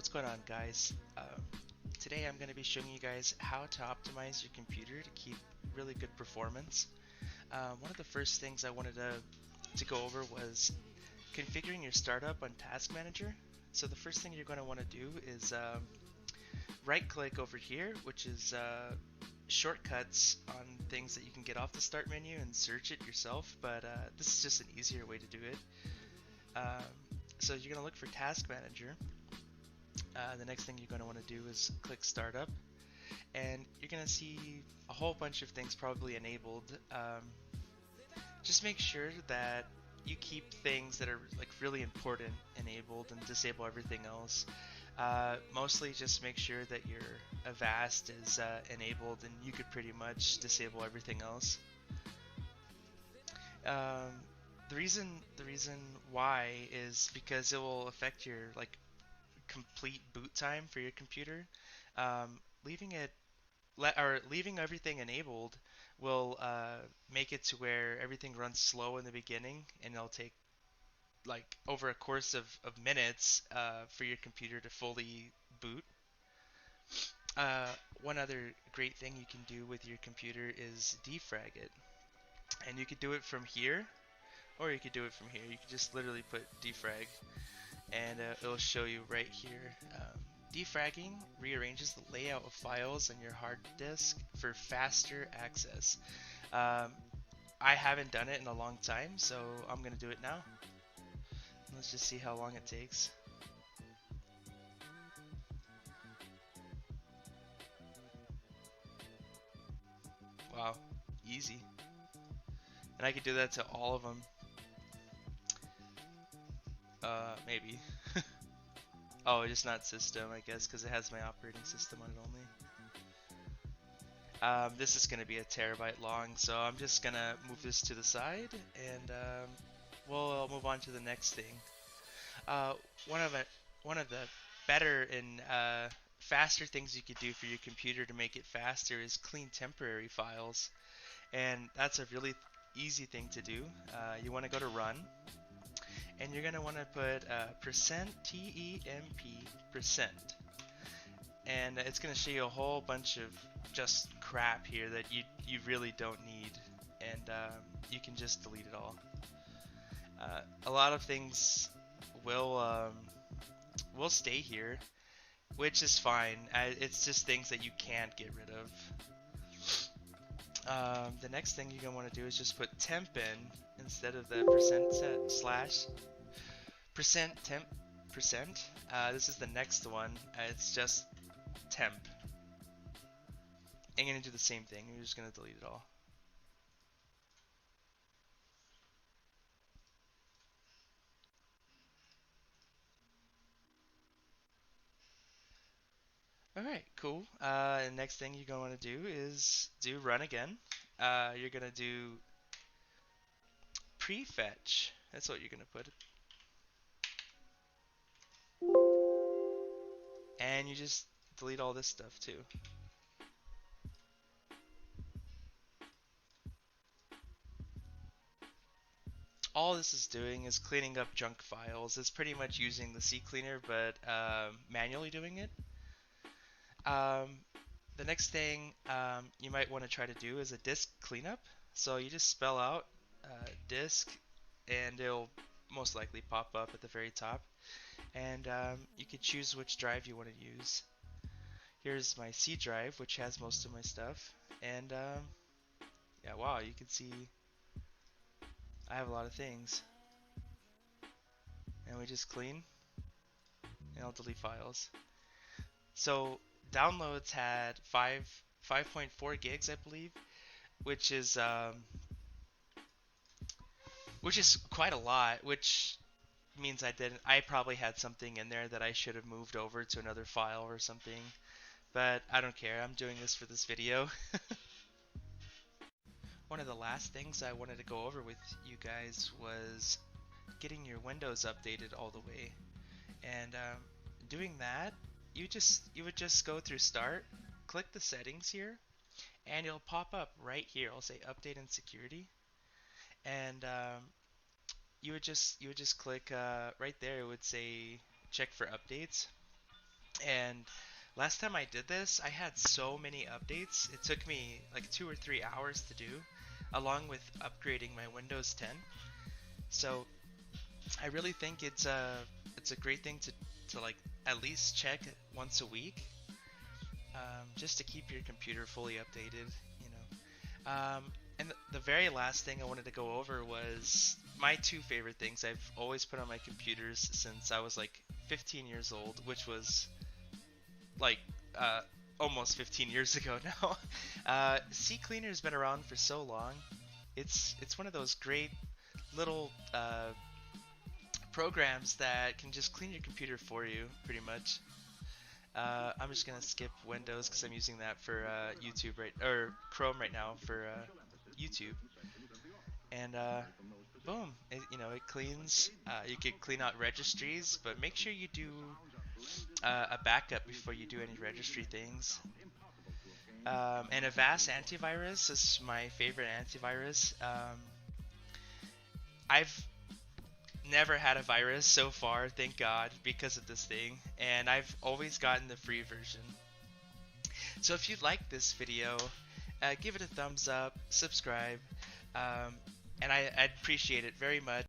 What's going on, guys? Today I'm going to be showing you guys how to optimize your computer to keep really good performance. One of the first things I wanted to go over was configuring your startup on Task Manager. So the first thing you're going to want to do is right click over here, which is shortcuts on things that you can get off the start menu and search it yourself, but this is just an easier way to do it. Um, so you're going to look for Task Manager. The next thing you're going to want to do is click Startup, and you're going to see a whole bunch of things probably enabled. Just make sure that you keep things that are like really important enabled and disable everything else. Mostly just make sure that your Avast is enabled, and you could pretty much disable everything else. Um, the reason why is because it will affect your like complete boot time for your computer. Leaving it or leaving everything enabled will make it to where everything runs slow in the beginning, and it'll take like over a course of minutes for your computer to fully boot. One other great thing you can do with your computer is defrag it, and you could do it from here, or you could do it from here. You could just literally put defrag, and it'll show you right here. Defragging rearranges the layout of files on your hard disk for faster access. Um, I haven't done it in a long time, so I'm gonna do it now. Let's just see how long it takes. Wow, easy. And I could do that to all of them. Maybe. Oh, it's not system, I guess, because it has my operating system on it only. This is going to be a terabyte long, so I'm just going to move this to the side, and we'll move on to the next thing. Uh, one of the better and faster things you could do for your computer to make it faster is clean temporary files, and that's a really easy thing to do. You want to go to Run, and you're going to want to put %temp%, and it's going to show you a whole bunch of just crap here that you really don't need, and you can just delete it all. A lot of things will stay here, which is fine. It's just things that you can't get rid of. The next thing you're gonna want to do is just put temp in instead of the %/%temp%. This is the next one. It's just temp. I'm gonna do the same thing. You're just gonna delete it all. Alright, cool. And next thing you're going to want to do is do run again. You're going to do prefetch. That's what you're going to put. And you just delete all this stuff too. All this is doing is cleaning up junk files. It's pretty much using the CCleaner, but manually doing it. The next thing you might want to try to do is a disk cleanup. So you just spell out disk, and it'll most likely pop up at the very top. And you could choose which drive you want to use. Here's my C drive, which has most of my stuff. And yeah, wow, you can see I have a lot of things. And we just clean, and I'll delete files. So downloads had 5.4 gigs, I believe, which is quite a lot, which means I probably had something in there that I should have moved over to another file or something, but I don't care. I'm doing this for this video. One of the last things I wanted to go over with you guys was getting your Windows updated all the way. And doing that, you would just go through Start, click the settings here, and it'll pop up right here. I'll say Update and Security, and you would just click right there. It would say Check for updates, And last time I did this, I had so many updates. It took me like 2 or 3 hours to do, along with upgrading my Windows 10. So I really think it's a great thing to like at least check once a week, just to keep your computer fully updated. You know. And the very last thing I wanted to go over was my two favorite things I've always put on my computers since I was like 15 years old, which was like uh, almost 15 years ago now. CCleaner's been around for so long. It's one of those great little programs that can just clean your computer for you, pretty much. I'm just gonna skip Windows because I'm using that for YouTube or Chrome right now for YouTube. And boom, it cleans. You could clean out registries, but make sure you do a backup before you do any registry things. And Avast antivirus is my favorite antivirus. I've never had a virus so far, thank God, because of this thing, and I've always gotten the free version. So if you like this video, give it a thumbs up, subscribe, um, and I'd appreciate it very much.